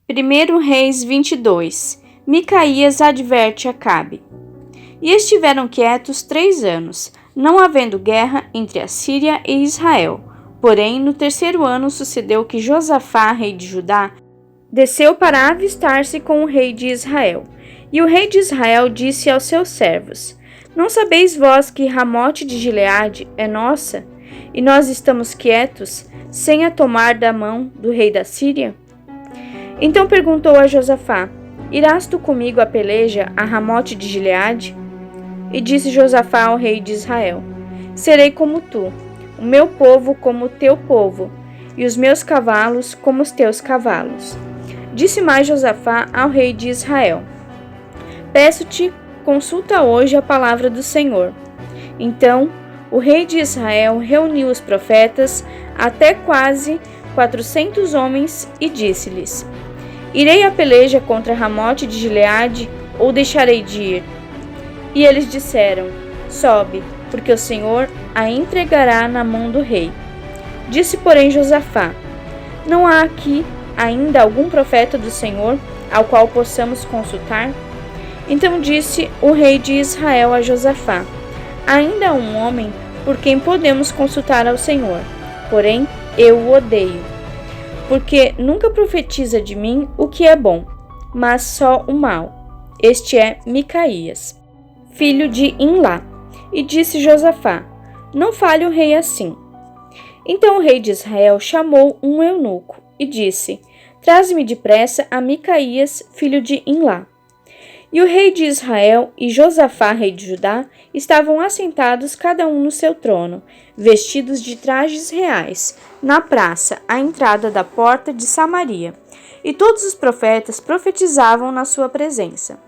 1 Reis 22. Micaías adverte Acabe. E estiveram quietos 3 anos, não havendo guerra entre a Síria e Israel. Porém, no 3º ano sucedeu que Josafá, rei de Judá, desceu para avistar-se com o rei de Israel. E o rei de Israel disse aos seus servos: Não sabeis vós que Ramote de Gileade é nossa, e nós estamos quietos, sem a tomar da mão do rei da Síria? Então perguntou a Josafá: Irás tu comigo a peleja a Ramote de Gileade? E disse Josafá ao rei de Israel: Serei como tu, o meu povo como o teu povo, e os meus cavalos como os teus cavalos. Disse mais Josafá ao rei de Israel: Peço-te, consulta hoje a palavra do Senhor. Então o rei de Israel reuniu os profetas, até quase 400 homens, e disse-lhes: Irei à peleja contra Ramote de Gileade, ou deixarei de ir? E eles disseram: Sobe, porque o Senhor a entregará na mão do rei. Disse, porém, Josafá: Não há aqui ainda algum profeta do Senhor, ao qual possamos consultar? Então disse o rei de Israel a Josafá: Ainda há um homem por quem podemos consultar ao Senhor, porém eu o odeio, porque nunca profetiza de mim o que é bom, mas só o mal. Este é Micaías, filho de Imlá. E disse Josafá: Não fale o rei assim. Então o rei de Israel chamou um eunuco e disse: Traze-me depressa a Micaías, filho de Imlá. E o rei de Israel e Josafá, rei de Judá, estavam assentados cada um no seu trono, vestidos de trajes reais, na praça, à entrada da porta de Samaria. E todos os profetas profetizavam na sua presença.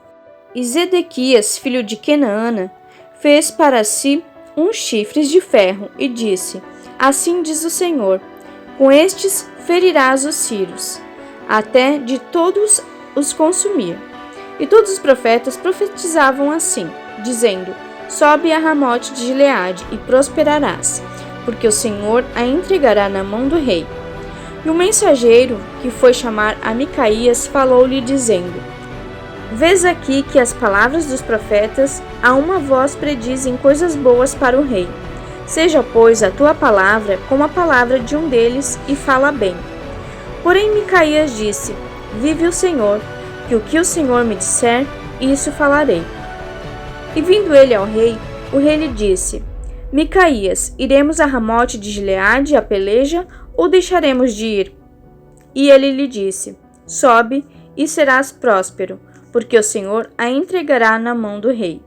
E Zedequias, filho de Kenaana, fez para si uns chifres de ferro e disse: Assim diz o Senhor: Com estes ferirás os sírios, até de todos os consumir. E todos os profetas profetizavam assim, dizendo: Sobe a Ramote de Gileade e prosperarás, porque o Senhor a entregará na mão do rei. E o mensageiro, que foi chamar a Micaías, falou-lhe, dizendo: Vês aqui que as palavras dos profetas a uma voz predizem coisas boas para o rei. Seja, pois, a tua palavra como a palavra de um deles, e fala bem. Porém Micaías disse: Vive o Senhor, que o que o Senhor me disser, isso falarei. E vindo ele ao rei, o rei lhe disse: Micaías, iremos a Ramote de Gileade a peleja, ou deixaremos de ir? E ele lhe disse: Sobe e serás próspero, porque o Senhor a entregará na mão do rei.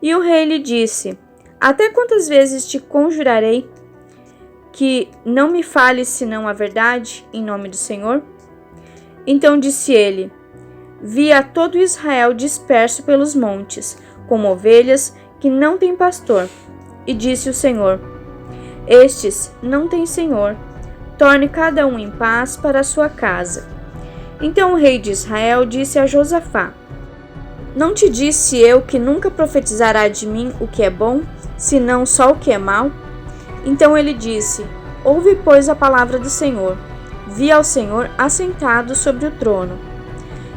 E o rei lhe disse: Até quantas vezes te conjurarei que não me fales senão a verdade, em nome do Senhor? Então disse ele: Vi a todo Israel disperso pelos montes, como ovelhas que não têm pastor. E disse o Senhor: Estes não têm senhor. Torne cada um em paz para a sua casa. Então o rei de Israel disse a Josafá: Não te disse eu que nunca profetizará de mim o que é bom, senão só o que é mal? Então ele disse: Ouve, pois, a palavra do Senhor. Vi ao Senhor assentado sobre o trono.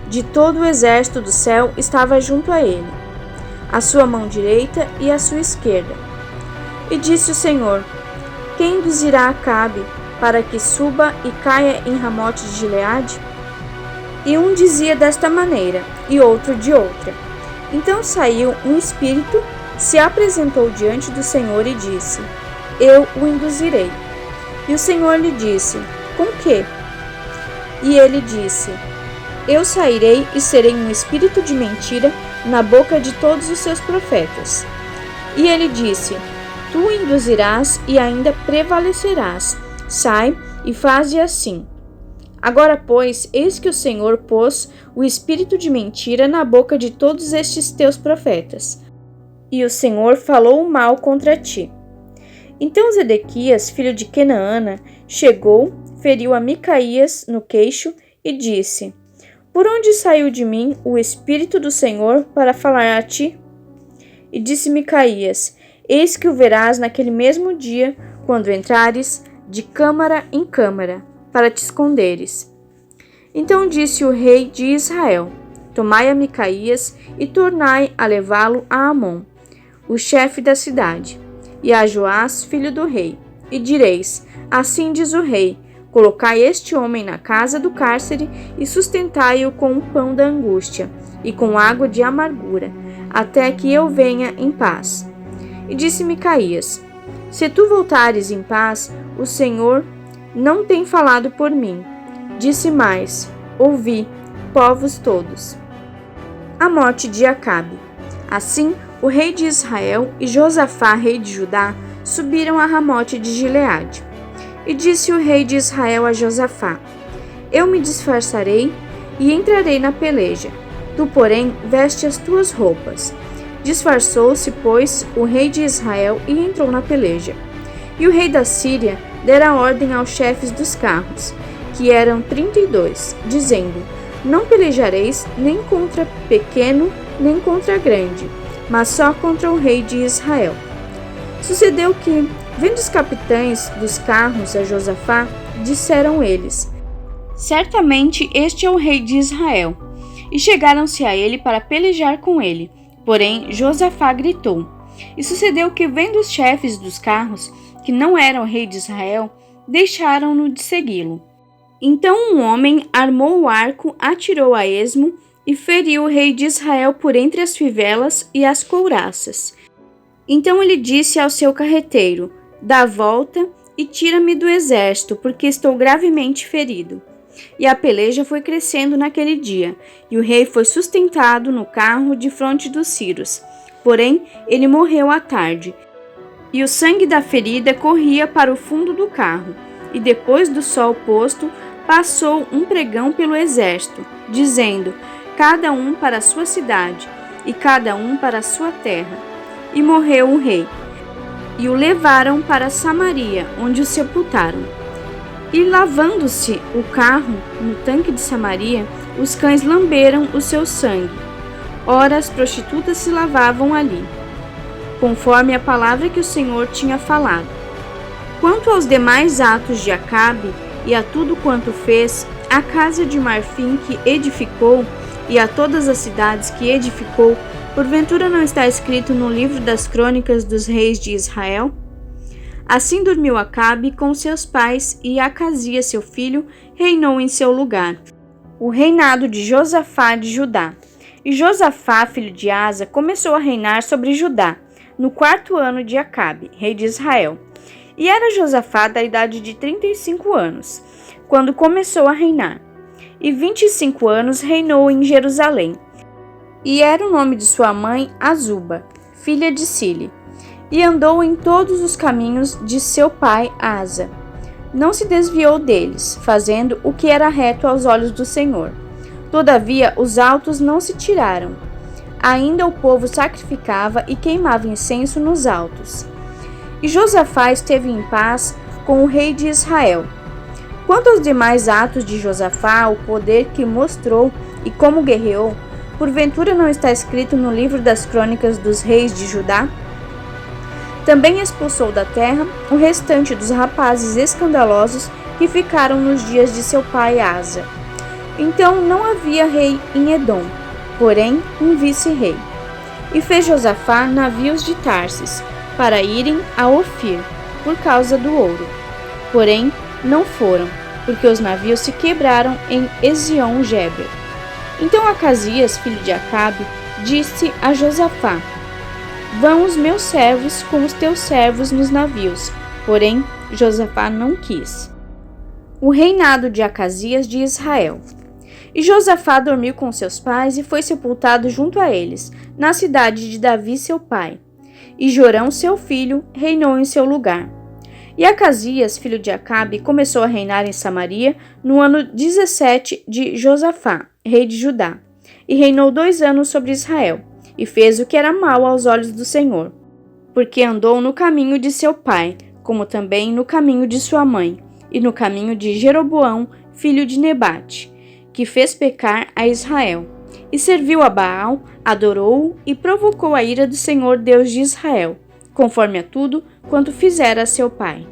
De todo o exército do céu estava junto a ele, a sua mão direita e a sua esquerda. E disse o Senhor: Quem induzirá Acabe para que suba e caia em Ramote de Gileade? E um dizia desta maneira, e outro de outra. Então saiu um espírito, se apresentou diante do Senhor e disse: Eu o induzirei. E o Senhor lhe disse: Com que? E ele disse: Eu sairei e serei um espírito de mentira na boca de todos os seus profetas. E ele disse: Tu o induzirás e ainda prevalecerás. Sai e faze assim. Agora, pois, eis que o Senhor pôs o espírito de mentira na boca de todos estes teus profetas, e o Senhor falou o mal contra ti. Então Zedequias, filho de Kenaana, chegou, feriu a Micaías no queixo e disse: Por onde saiu de mim o espírito do Senhor para falar a ti? E disse Micaías: Eis que o verás naquele mesmo dia, quando entrares de câmara em câmara, para te esconderes. Então disse o rei de Israel: Tomai a Micaías e tornai a levá-lo a Amon, o chefe da cidade, e a Joás, filho do rei, e direis: Assim diz o rei: Colocai este homem na casa do cárcere e sustentai-o com o pão da angústia e com água de amargura, até que eu venha em paz. E disse Micaías: Se tu voltares em paz, o Senhor não tem falado por mim. Disse mais: Ouvi, povos todos. A morte de Acabe. Assim, o rei de Israel e Josafá, rei de Judá, subiram a Ramote de Gileade. E disse o rei de Israel a Josafá: Eu me disfarçarei e entrarei na peleja. Tu, porém, veste as tuas roupas. Disfarçou-se, pois, o rei de Israel e entrou na peleja. E o rei da Síria dera ordem aos chefes dos carros, que eram 32, dizendo: Não pelejareis nem contra pequeno, nem contra grande, mas só contra o rei de Israel. Sucedeu que, vendo os capitães dos carros a Josafá, disseram eles: Certamente este é o rei de Israel. E chegaram-se a ele para pelejar com ele. Porém, Josafá gritou. E sucedeu que, vendo os chefes dos carros, que não eram o rei de Israel, deixaram-no de segui-lo. Então um homem armou o arco, atirou a esmo e feriu o rei de Israel por entre as fivelas e as couraças. Então ele disse ao seu carreteiro: Dá a volta e tira-me do exército, porque estou gravemente ferido. E a peleja foi crescendo naquele dia, e o rei foi sustentado no carro defronte dos Sírios. Porém, ele morreu à tarde, e o sangue da ferida corria para o fundo do carro. E depois do sol posto, passou um pregão pelo exército, dizendo: Cada um para a sua cidade, e cada um para a sua terra. E morreu o rei. E o levaram para Samaria, onde o sepultaram. E lavando-se o carro no tanque de Samaria, os cães lamberam o seu sangue. Ora, as prostitutas se lavavam ali, conforme a palavra que o Senhor tinha falado. Quanto aos demais atos de Acabe, e a tudo quanto fez, a casa de marfim que edificou, e a todas as cidades que edificou, porventura não está escrito no livro das crônicas dos reis de Israel? Assim dormiu Acabe com seus pais, e Acasias, seu filho, reinou em seu lugar. O reinado de Josafá de Judá. E Josafá, filho de Asa, começou a reinar sobre Judá, no 4º ano de Acabe, rei de Israel. E era Josafá da idade de 35 anos, quando começou a reinar. E 25 anos reinou em Jerusalém. E era o nome de sua mãe Azuba, filha de Sile. E andou em todos os caminhos de seu pai Asa. Não se desviou deles, fazendo o que era reto aos olhos do Senhor. Todavia, os altos não se tiraram. Ainda o povo sacrificava e queimava incenso nos altos. E Josafá esteve em paz com o rei de Israel. Quanto aos demais atos de Josafá, o poder que mostrou e como guerreou, porventura não está escrito no livro das crônicas dos reis de Judá? Também expulsou da terra o restante dos rapazes escandalosos que ficaram nos dias de seu pai Asa. Então não havia rei em Edom, porém um vice-rei. E fez Josafá navios de Tarsis, para irem a Ofir, por causa do ouro. Porém não foram, porque os navios se quebraram em Ezion-Geber. Então Acasias, filho de Acabe, disse a Josafá: Vão os meus servos com os teus servos nos navios. Porém, Josafá não quis. O reinado de Acasias de Israel. E Josafá dormiu com seus pais e foi sepultado junto a eles, na cidade de Davi seu pai. E Jorão seu filho reinou em seu lugar. E Acasias, filho de Acabe, começou a reinar em Samaria no ano 17 de Josafá, rei de Judá. E reinou 2 anos sobre Israel. E fez o que era mal aos olhos do Senhor, porque andou no caminho de seu pai, como também no caminho de sua mãe, e no caminho de Jeroboão, filho de Nebate, que fez pecar a Israel. E serviu a Baal, adorou-o e provocou a ira do Senhor Deus de Israel, conforme a tudo quanto fizera a seu pai.